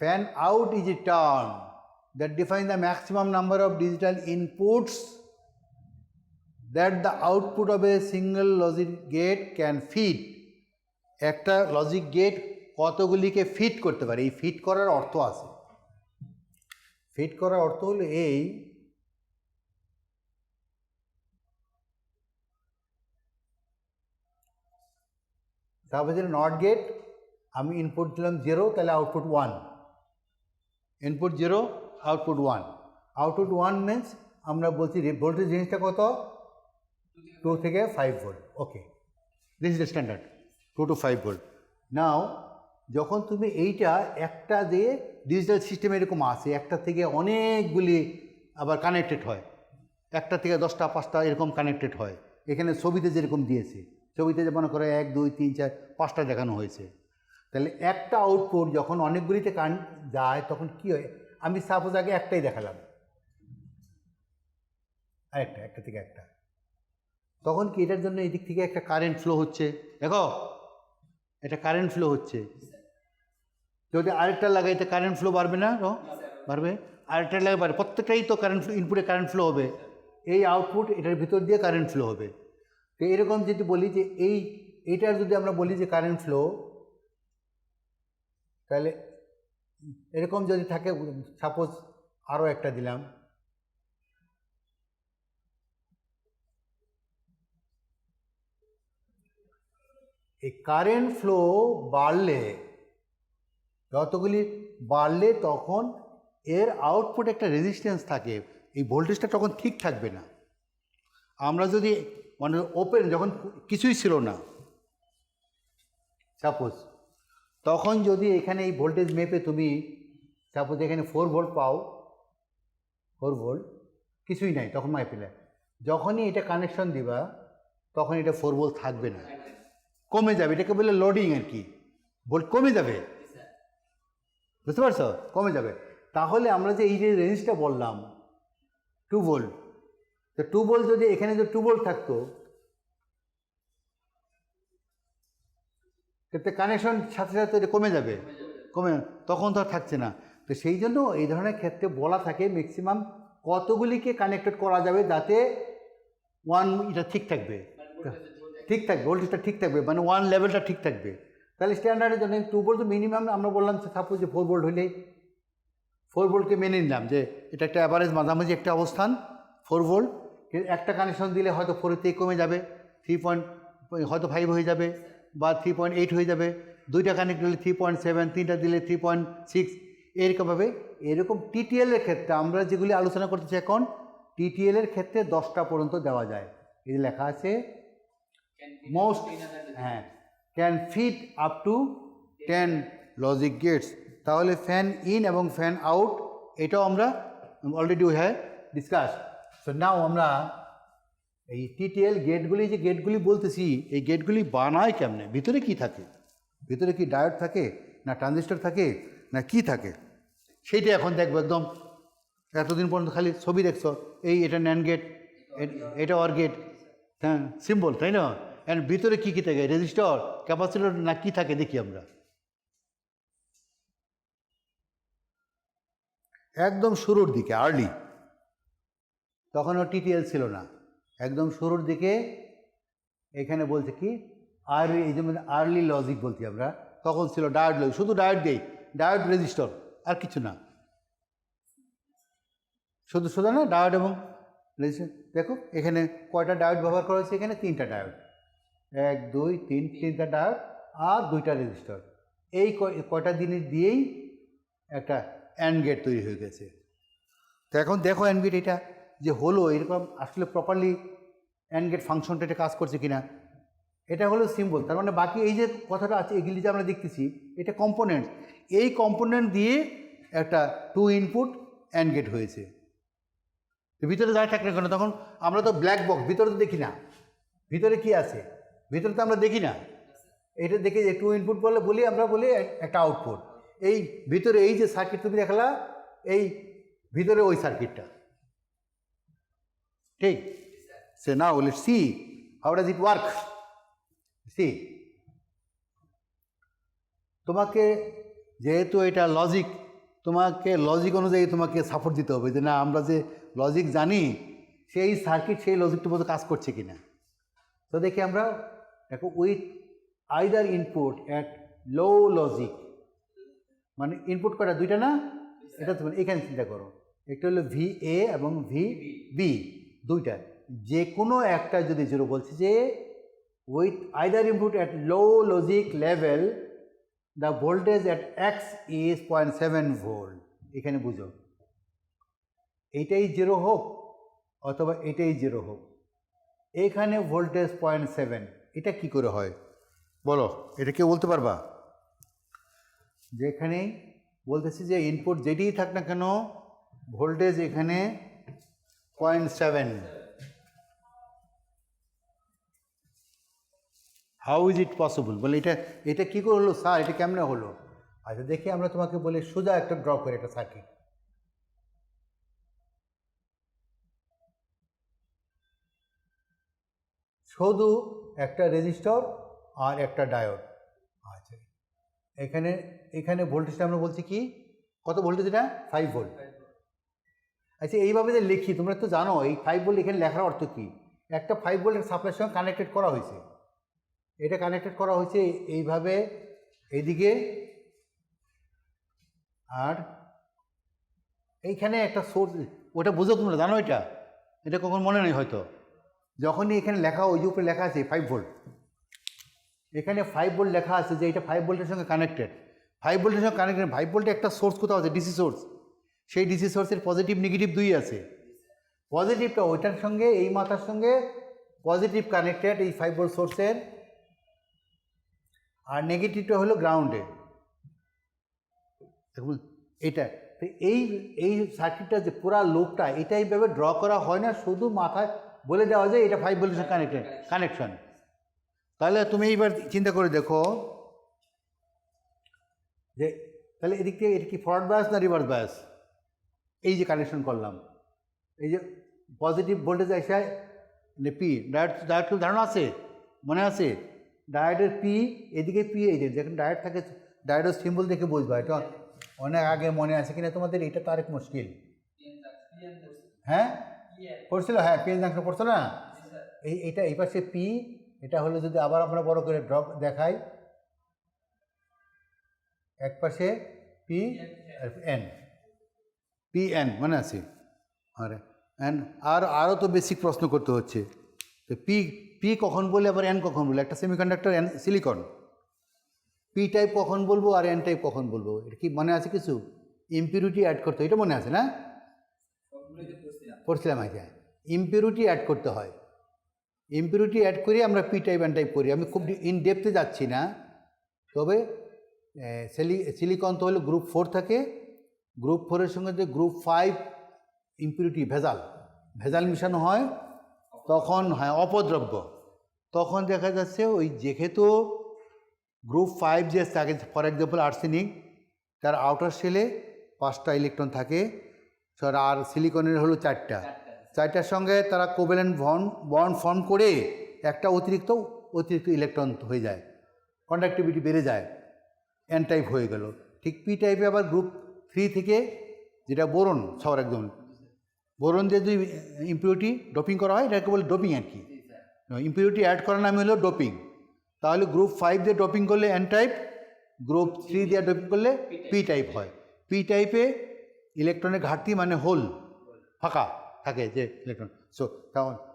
Fan out is a term that define the maximum number of digital inputs that the output of a single logic gate can feed. একটা লজিক গেট কতগুলিকে fit করতে পারে, এই ফিট করার অর্থ আছে। ফিট করার অর্থ হলো এই, তারপরে যেন নট গেট, আমি ইনপুট দিলাম 0, তাহলে output 1, input 0 output 1, output 1 means আমরা বলছি ভোল্টেজ রেঞ্জটা কত, 2 থেকে 5 volt. Okay, this is the standard 2 to 5 volt. Now যখন তুমি এইটা একটা দিয়ে ডিজিটাল সিস্টেম এরকম আসে, একটা থেকে অনেকগুলি আবার কানেক্টেড হয়, একটা থেকে 10টা 5টা এরকম কানেক্টেড হয়। এখানে ছবিতে যেরকম দিয়েছে, ছবিতে যে মনে করো 1 2 3 4 5টা দেখানো হয়েছে। তাহলে একটা আউটপুট যখন অনেকগুলিতে যায় তখন কি হয়, আমি সাপোজ আগে একটাই দেখালাম, আরেকটা, একটা থেকে একটা, তখন কি এটার জন্য এদিক থেকে একটা কারেন্ট ফ্লো হচ্ছে, দেখো এটা কারেন্ট ফ্লো হচ্ছে। যদি আরেকটা লাগাইতে কারেন্ট ফ্লো বাড়বে না? বাড়বে। আরেকটা লাগাবে, প্রত্যেকটাই তো কারেন্ট ফ্লো, ইনপুটে কারেন্ট ফ্লো হবে, এই আউটপুট এটার ভিতর দিয়ে কারেন্ট ফ্লো হবে। তো এরকম যদি বলি যে এইটার যদি আমরা বলি যে কারেন্ট ফ্লো, তাহলে এরকম যদি থাকে, সাপোজ আরও একটা দিলাম, এই কারেন্ট ফ্লো বাড়লে, যতগুলি বাড়লে তখন এর আউটপুট একটা রেজিস্ট্যান্স থাকে, এই ভোল্টেজটা তখন ঠিক থাকবে না। আমরা যদি মানে ওপেন, যখন কিছুই ছিল না সাপোজ, তখন যদি এখানে এই ভোল্টেজ মেপে তুমি সাপোজ এখানে 4 ভোল্ট পাও, 4 ভোল্ট কিছুই নাই, তখন মাইপেলে যখনই এটা কানেকশন দিবা তখন এটা 4 ভোল্ট থাকবে না, কমে যাবে। এটাকে বলে লোডিং আর কি, ভোল্ট কমে যাবে, বুঝতে পারছো? কমে যাবে। তাহলে আমরা যে এই যে রেঞ্জটা বললাম 2 ভোল্ট, তো 2 ভোল্ট যদি এখানে যদি 2 ভোল্ট থাকতো, কিন্তু কানেকশন সাথে সাথে এটা কমে যাবে, কমে, তখন তো আর থাকছে না। তো সেই জন্য এই ধরনের ক্ষেত্রে বলা থাকে ম্যাক্সিমাম কতগুলিকে কানেক্টেড করা যাবে যাতে 1 এটা ঠিক থাকবে, ঠিক থাকবে, ভোল্টেজটা ঠিক থাকবে, মানে 1 লেভেলটা ঠিক থাকবে। তাহলে স্ট্যান্ডার্ডের জন্য 2 ভোল্ট মিনিমাম আমরা বললাম, সাপোজ যে 4 ভোল্ট হইলেই 4 ভোল্টকে মেনে নিলাম যে এটা একটা অ্যাভারেজ মাঝামাঝি একটা অবস্থান 4 ভোল্ট। একটা কানেকশন দিলে হয়তো 4 থেকে কমে যাবে, 3.5 হয়ে যাবে বা 3.8 হয়ে যাবে, 2টা কানেক্ট দিলে 3.7, 3টা দিলে 3.6, এরকমভাবে। এরকম টিটিএলের ক্ষেত্রে আমরা যেগুলি আলোচনা করতেছি এখন, টিটিএলের ক্ষেত্রে 10টা পর্যন্ত দেওয়া যায়। এই লেখা আছে মোস্ট, হ্যাঁ, can fit up to 10 logic gates. তাহলে ফ্যান ইন এবং ফ্যান আউট এটাও আমরা already we have discuss. So now আমরা এই টিটিএল গেটগুলি, যে গেটগুলি বলতেছি, এই গেটগুলি বানায় কেমনে, ভিতরে কি থাকে, ভিতরে কি ডায়োড থাকে না ট্রানজিস্টর থাকে না কি থাকে, সেইটা এখন দেখবো। একদম এতদিন পর্যন্ত খালি ছবি দেখছো, এটা ন্যান্ড গেট, এটা অর গেট, হ্যাঁ, সিম্বল, তাই না? এর ভিতরে কী কী থাকে, রেজিস্টর, ক্যাপাসিটর না কি থাকে দেখি আমরা। একদম শুরুর দিকে আর্লি, তখনও টিটিএল ছিল না, একদম শুরুর দিকে এখানে বলছে কি আর্লি, এই যেমন আর্লি লজিক বলছি আমরা, তখন ছিল ডায়োড লজিক, শুধু ডায়োড দেই, ডায়োড রেজিস্টর আর কিছু না, শুধু না ডায়োড এবং রেজিস্টর। দেখো এখানে কয়টা ডায়োড ব্যবহার করা হয়েছে, এখানে 3টা ডায়োড, 1 2 3, 3টা ডায়োড আর 2টা রেজিস্টর। এই কয়টা জিনিস দিয়েই একটা অ্যান্ড গেট তৈরি হয়ে গেছে। তো এখন দেখো অ্যান্ড গেট এটা যে হলো, এরকম আসলে প্রপারলি অ্যান্ড গেট ফাংশনটা এটা কাজ করছে কিনা, এটা হলো সিম্বল। তার মানে বাকি এই যে কথাটা আছে, এগুলি যে আমরা দেখতেছি এটা কম্পোনেন্ট, এই কম্পোনেন্ট দিয়ে একটা 2 ইনপুট অ্যান্ড গেট হয়েছে। ভিতরে যাই থাক না কেন, তখন আমরা তো ব্ল্যাক বক্স, ভিতরে তো দেখি না ভিতরে কি আছে, ভিতরে তো আমরা দেখি না। এটা দেখে যে 2 ইনপুট বলি আমরা, বলি একটা আউটপুট। এই ভিতরে এই যে সার্কিট তুমি দেখালা, এই ভিতরে ওই সার্কিটটা, ঠিক? So now let's see how does it work? See, তোমাকে যেহেতু এটা লজিক, তোমাকে লজিক অনুযায়ী তোমাকে সাপোর্ট দিতে হবে যে না আমরা যে লজিক জানি সেই সার্কিট সেই লজিকটা মতো কাজ করছে কিনা। তো দেখি আমরা দেখো with either input at low logic, মানে ইনপুট কটা দুইটা না, এটা তুমি এখানে চিন্তা করো, একটা হলো ভি এ এবং ভি বি, দুইটা, যে কোনো একটা যদি জিরো বলছে যে with either input at low logic level the voltage at X is 0.7 volt. এখানে বুঝো এইটাই জিরো হোক অথবা এটাই জিরো হোক, এখানে ভোল্টেজ 0.7, এটা কি করে হয় বলো? এটা কেউ বলতে পারবা? যেখানেই বলতেছি যে ইনপুট যেটিই থাক না কেন ভোল্টেজ এখানে 0.7, হাউ ইজ ইট পসিবল? বলে এটা কী করে হলো স্যার, এটা কেমনে হলো? আচ্ছা দেখি আমরা তোমাকে বলি সোজা একটা ড্র করে একটা সার্কিট। শুধু একটা রেজিস্টর আর একটা ডায়োড। আচ্ছা এখানে ভোল্টেজটা আমরা বলছি কি, কত ভোল্টেজ? এটা 5 ভোল্ট। আচ্ছা এইভাবে যে লিখি, তোমরা তো জানো এই 5 ভোল্ট এখানে লেখার অর্থ কী? একটা 5 ভোল্টের সাপ্লাইয়ের সঙ্গে কানেক্টেড করা হয়েছে, এটা কানেক্টেড করা হয়েছে এইভাবে এইদিকে, আর এইখানে একটা সোর্স, ওটা বুঝো তোমরা জানো এটা কখন মনে নেই হয়তো, যখনই এখানে লেখা ওই যে উপরে লেখা আছে 5 ভোল্ট, এখানে 5 ভোল্ট লেখা আছে যে এটা 5 ভোল্টের সঙ্গে কানেক্টেড, 5 ভোল্টের সঙ্গে কানেক্টেড। 5 ভোল্টে একটা সোর্স কোথাও আছে, ডিসি সোর্স, সেই ডিসি সোর্সের পজিটিভ নেগেটিভ দুই আছে। পজিটিভটা ওইটার সঙ্গে এই মাথার সঙ্গে পজিটিভ কানেক্টেড এই 5 ভোল্ট সোর্সের, আর নেগেটিভটা হলো গ্রাউন্ডে। দেখুন এটা তো এই সার্কিটটা যে পুরা লুপটা এটা এইভাবে ড্র করা হয় না, শুধু মাথায় বলে দেওয়া যায় এটা 5 ভোল্টের সঙ্গে কানেকশন। তাহলে তুমি এইবার চিন্তা করে দেখো যে তাহলে এদিক থেকে এটা কি ফরওয়ার্ড বায়াস না রিভার্স বায়াস? এই যে কানেকশন করলাম, এই যে পজিটিভ ভোল্টেজ এসে পি ডায়োড ধারণা আছে, মনে আছে? ডায়োডের পি এদিকে পি, এই যে যেখানে ডায়োড থাকে ডায়োডের সিম্বল দেখে বুঝবা, এটা অনেক আগে মনে আছে কিনা তোমাদের, এটা তো আরেক মুশকিল। হ্যাঁ পড়ছিল, হ্যাঁ পিএন জাংশন পড়ছিল না? এইটা এই পাশে পি, এটা হলো যদি আবার আমরা বড় করে ড্রপ দেখাই, এক পাশে পি এন, পি এন মনে আছে? আরে এন আরও তো বেসিক প্রশ্ন করতে হচ্ছে, তো পি কখন বলে আবার এন কখন বলে? একটা semiconductor N silicon, P type কখন বলবো আর এন টাইপ কখন বলবো? এটা কি মনে আছে কিছু? ইম্পিউরিটি অ্যাড করতে, এটা মনে আছে না? পড়ছিলাম আগে, ইম্পিউরিটি অ্যাড করতে হয়, ইম্পিউরিটি অ্যাড করে আমরা পি টাইপ এন টাইপ করি। আমি খুব ইন ডেপথে যাচ্ছি না, তবে সিলিকন তো হলো গ্রুপ 4 থাকে, গ্রুপ 4-এর সঙ্গে যে গ্রুপ 5 ইম্পিউরিটি ভেজাল মিশানো হয় তখন হয় অপদ্রব্য, তখন দেখা যাচ্ছে ওই যেহেতু গ্রুপ 5 যে থাকে, ফর এক্সাম্পল আর্সেনিক, তার আউটার শেলে 5টা ইলেকট্রন থাকে, আর সিলিকনের হলো 4টার সঙ্গে তারা কোভ্যালেন্ট বন্ড ফর্ম করে একটা অতিরিক্ত ইলেকট্রন হয়ে যায়, কন্ডাক্টিভিটি বেড়ে যায়, এন টাইপ হয়ে গেল। ঠিক পি টাইপে আবার গ্রুপ 3 থেকে যেটা বোরন, সবার একদম বোরন দিয়ে যদি ইম্পিউরিটি ডোপিং করা হয় এটাকে বলে ডোপিং আর কি, ইম্পিউরিটি অ্যাড করার নাম হলো ডোপিং। তাহলে গ্রুপ 5 দিয়ে ডোপিং করলে এন টাইপ, গ্রুপ 3 দিয়ে ডোপিং করলে পি টাইপ হয়। পি টাইপে ইলেকট্রনের ঘাটতি মানে হোল, ফাঁকা থাকে যে ইলেকট্রন। সো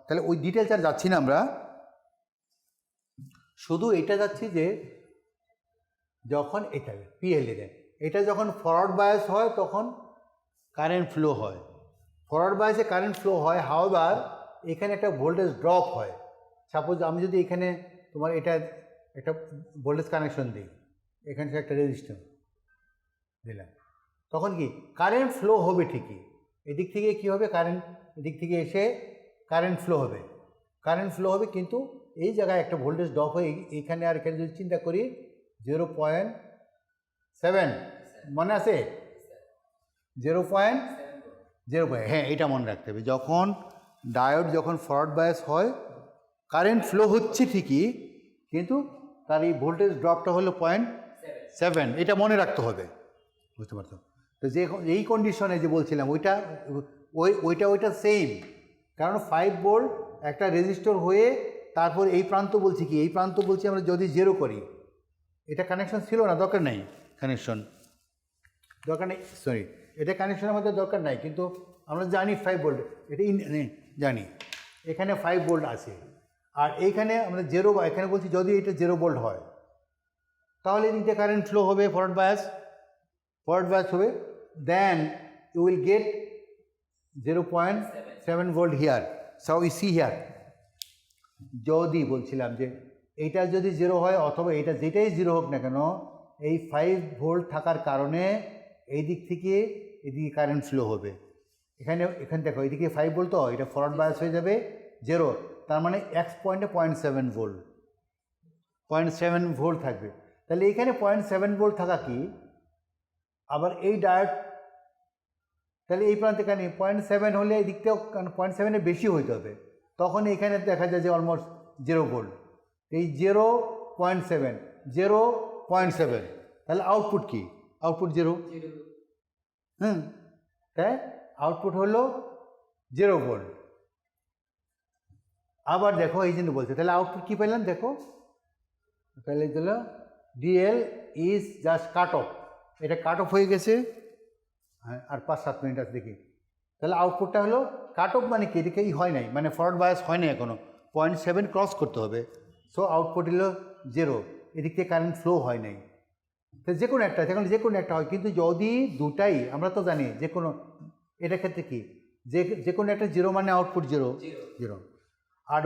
তাহলে ওই ডিটেলস আর যাচ্ছি না আমরা, শুধু এটা যাচ্ছি যে যখন এটা পিএলএ এটা যখন ফরওয়ার্ড বায়াস হয় তখন কারেন্ট ফ্লো হয়, ফরওয়ার্ড বায়াসে কারেন্ট ফ্লো হয়, হাওয়ার এখানে একটা ভোল্টেজ ড্রপ হয়। সাপোজ আমি যদি এখানে তোমার এটা একটা ভোল্টেজ কানেকশন দিই, এখানে একটা রেজিস্ট্যান্স দিলাম, তখন কি কারেন্ট ফ্লো হবে ঠিকই, এদিক থেকে কী হবে, কারেন্ট এদিক থেকে এসে কারেন্ট ফ্লো হবে, কিন্তু এই জায়গায় একটা ভোল্টেজ ড্রপ হয়ে এইখানে আর এখানে যদি চিন্তা করি 0.7 মনে আছে, 0.0, হ্যাঁ এটা মনে রাখতে হবে। যখন ডায়োড যখন ফরওয়ার্ড বায়াস হয় কারেন্ট ফ্লো হচ্ছে ঠিকই, কিন্তু তার এই ভোল্টেজ ড্রপটা হলো 0.7, এটা মনে রাখতে হবে, বুঝতে পারছো? তো যে এই কন্ডিশনে যে বলছিলাম ওইটা সেম, কারণ 5 ভোল্ট একটা রেজিস্টর হয়ে তারপর এই প্রান্ত বলছি কি, এই প্রান্ত বলছি আমরা যদি 0 করি, এটা কানেকশন ছিল না, দরকার নেই কানেকশন, দরকার নেই, সরি, এটা কানেকশন আমাদের দরকার নাই, কিন্তু আমরা জানি 5 ভোল্ট, এটা জানি এখানে 5 ভোল্ট আছে, আর এইখানে আমরা 0, এখানে বলছি যদি এটা 0 ভোল্ট হয় তাহলে এদিকে কারেন্ট ফ্লো হবে, ফরওয়ার্ড বায়াস হবে, then you will get 0.7 volt here. So you see here, যদি বলছিলাম যে এইটা যদি 0 হয় অথবা এটা যেটাই 0 হোক না কেন, এই 5 ভোল্ট থাকার কারণে এই দিক থেকে এদিকে কারেন্ট ফ্লো হবে। এখানে দেখো এইদিকে 5 ভোল্ট, তো এটা ফরওয়ার্ড বায়াস হয়ে যাবে 0, তার মানে এক্স পয়েন্টে 0.7 ভোল্ট, 0.7 ভোল্ট থাকবে। তাহলে এখানে 0.7 ভোল্ট থাকা কি, আবার এই ডায়োড, তাহলে এই প্রান্তে কেন 0.7 হলে এই দিকটাও 0.7-এর বেশি হইতে হবে, তখন এখানে দেখা যায় যে অলমোস্ট 0 ভোল্ট, এই 0.7, তাহলে আউটপুট কি, আউটপুট 0, তাই আউটপুট হলো 0 ভোল্ট। আবার দেখো এই জন্য বলছে, তাহলে আউটপুট কী পেলাম দেখো, তাহলে দিল DL is just cut off, এটা কাট অফ হয়ে গেছে, হ্যাঁ, আর 5-7 মিনিট আছে দেখি, তাহলে আউটপুটটা হলো কাট অফ, মানে কি এদিকে হয় নাই, মানে ফরওয়ার্ড বায়াস হয় নাই এখনও, 0.7 ক্রস করতে হবে, সো আউটপুট হলো 0, এদিক থেকে কারেন্ট ফ্লো হয় নাই। তো যে কোনো একটা হয়, কিন্তু যদি দুটাই, আমরা তো জানি যে কোনো, এটার ক্ষেত্রে কি যে কোনো একটা 0 মানে আউটপুট 0, আর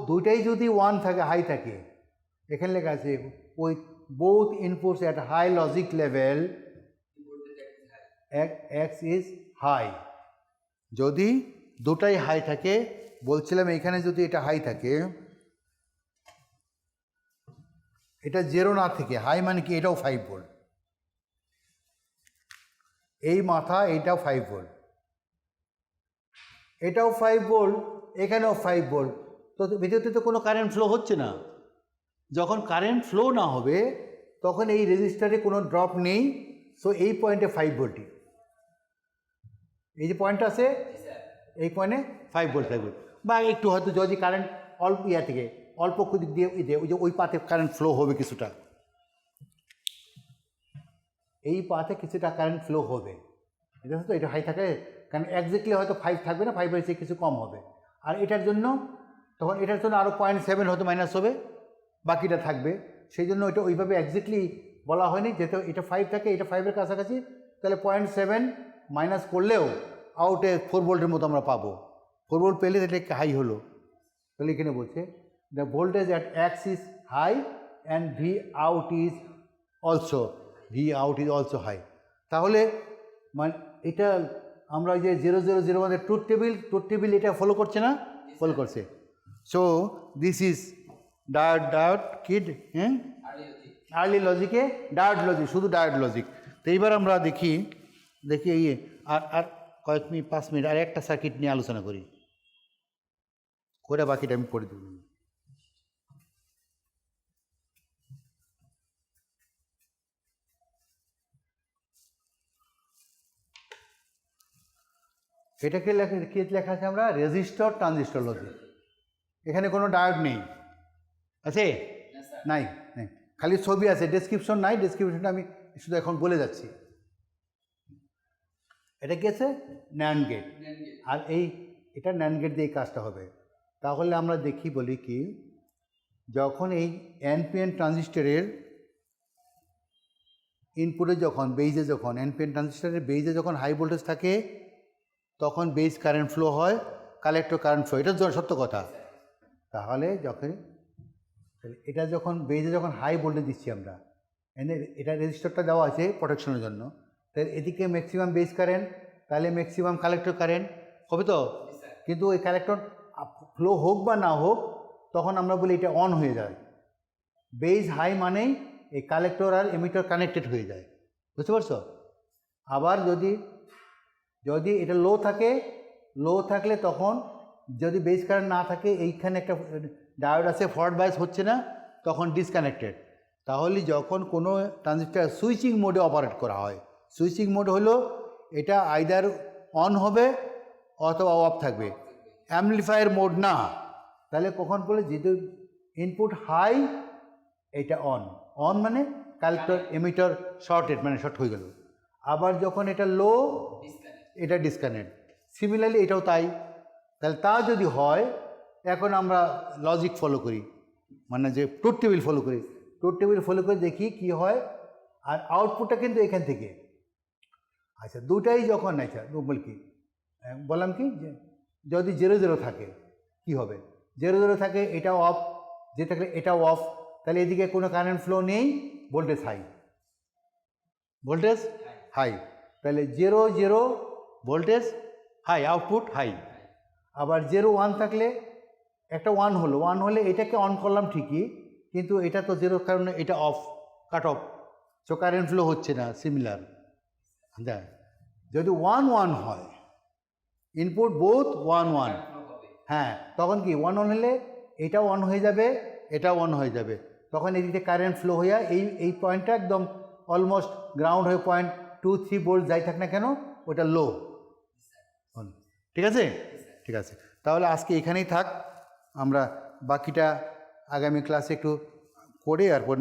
দুইটাই যদি 1 থাকে, হাই থাকে, এখানে লেখা আছে with both inputs at high logic level X is high, যদি দুটাই হাই থাকে, বলছিলাম এখানে যদি এটা হাই থাকে, এটা 0 না থেকে হাই, মানে কি এটাও 5 ভোল্ট, এই মাথা এইটাও 5 ভোল্ট, এটাও 5 ভোল্ট, এখানেও 5 ভোল্ট, তো ভিতরে তো কোনো কারেন্ট ফ্লো হচ্ছে না। যখন কারেন্ট ফ্লো না হবে তখন এই রেজিস্টারে কোনো ড্রপ নেই, সো এই পয়েন্টে 5 ভোল্টই, এই যে পয়েন্ট আছে এই পয়েন্টে 5 ভোল্ট থাকবে, বা একটু হয়তো যদি কারেন্ট অল্প থেকে অল্প দিক দিয়ে ওই যে ওই পাতে কারেন্ট ফ্লো হবে কিছুটা, এই পাতে কিছুটা কারেন্ট ফ্লো হবে, এটা তো এটা হাই থাকে, কারণ একজ্যাক্টলি হয়তো 5 থাকবে না, 5-এর চেয়ে কিছু কম হবে, আর এটার জন্য তখন এটার জন্য আরও 0.7 হয়তো মাইনাস হবে, বাকিটা থাকবে, সেই জন্য এটা ওইভাবে একজ্যাক্টলি বলা হয়নি, যেহেতু এটা 5 থাকে, এটা 5-এর কাছাকাছি, তাহলে 0.7 মাইনাস করলেও আউটে 4 ভোল্টের মতো আমরা পাবো, 4 ভোল্ট পেলে এটা হাই হলো, তাহলে এখানে বলছে the voltage at X is high and V out is also high, তাহলে মানে এটা আমরা যে 0-0-0 আমাদের ট্রুথ টেবিল এটা ফলো করছে না, ফলো করছে, so this is diode kid, হ্যাঁ, আর্লি লজিকে ডায়োড লজিক, শুধু ডায়োড লজিক। তো এইবার আমরা দেখি ইয়ে আর কয়েক মিনিট, 5 মিনিট আর একটা সার্কিট নিয়ে আলোচনা করি, করে বাকিটা আমি করে দেব। এটাকে কি লেখা আছে আমরা, রেজিস্টর ট্রানজিস্টর লজিক, এখানে কোনো ডায়োড নেই, আছে নাই, খালি ছবি আছে, ডেসক্রিপশন নাই, ডেসক্রিপশনটা আমি শুধু এখন বলে যাচ্ছি। এটা কি আছে, ন্যান্ড গেট, আর এটা ন্যান্ড গেট দিয়ে এই কাজটা হবে। তাহলে আমরা বলি কি, যখন এই এনপিএন ট্রানজিস্টরের ইনপুটে এনপিএন ট্রানজিস্টরের বেইজে যখন হাই ভোল্টেজ থাকে, তখন বেজ কারেন্ট ফ্লো হয়, কালেক্টর কারেন্ট ফ্লো, এটা সত্য কথা। তাহলে এটা যখন বেজে যখন হাই ভোল্টেজ দিচ্ছি আমরা, এটা রেজিস্টারটা দেওয়া আছে প্রোটেকশনের জন্য, তাহলে এদিকে ম্যাক্সিমাম বেজ কারেন্ট, তাহলে ম্যাক্সিমাম কালেক্টর কারেন্ট হবে তো, কিন্তু ওই কালেক্টর ফ্লো হোক বা না হোক, তখন আমরা বলি এটা অন হয়ে যায়, বেজ হাই মানেই এই কালেক্টর আর এমিটার কানেক্টেড হয়ে যায়, বুঝতে পারছো? আবার যদি এটা লো থাকলে তখন যদি বেজ কারেন্ট না থাকে, এইখানে একটা ডায়োড আছে ফরওয়ার্ড বায়াস হচ্ছে না, তখন ডিসকানেক্টেড। তাহলে যখন কোনো ট্রানজিস্টার সুইচিং মোডে অপারেট করা হয়, সুইচিং মোড হলো এটা আইদার অন হবে অথবা অফ থাকবে, অ্যামপ্লিফায়ার মোড না। তাহলে কখন বলে যেহেতু ইনপুট হাই এটা অন, অন মানে কালেক্টর এমিটার শর্টেড মানে শর্ট হয়ে গেল। আবার যখন এটা লো এটা ডিসকানেক্ট। সিমিলারলি এটাও তাই। তাহলে তা যদি হয়, এখন আমরা লজিক ফলো করি, মানে যে ট্রুথ টেবিল ফলো করি, ট্রুথ টেবিল ফলো করে দেখি কি হয়। আর আউটপুটটা কিন্তু এখান থেকে, আচ্ছা দুটাই যখন, আচ্ছা বল কি বললাম কি যে যদি 0 0 থাকে কি হবে, 0 0 থাকে এটাও অফ, যে থাকলে এটাও অফ, তাহলে এদিকে কোনো কারেন্ট ফ্লো নেই, ভোল্টেজ হাই, ভোল্টেজ হাই। তাহলে 0 0 ভোল্টেজ হাই, আউটপুট হাই। আবার 0 1 থাকলে একটা 1 হলো, 1 হলে এটাকে অন করলাম ঠিকই, কিন্তু এটা তো 0 কারণে এটা of, cut off, so current flow হচ্ছে না। সিমিলার দেখ, যদি 1 1 হয়, ইনপুট বোথ 1 1, হ্যাঁ তখন কি 1 1 হলে এটাও অন হয়ে যাবে, এটাও অন হয়ে যাবে, তখন এদিকে কারেন্ট ফ্লো হয়ে এই পয়েন্টটা একদম অলমোস্ট গ্রাউন্ড হয়ে 0.23 ভোল্ট যাই থাক না কেন ওটা লো। ঠিক আছে, ঠিক আছে, তাহলে আজকে এখানেই থাক, আমরা বাকিটা আগামী ক্লাসে একটু করে আর পর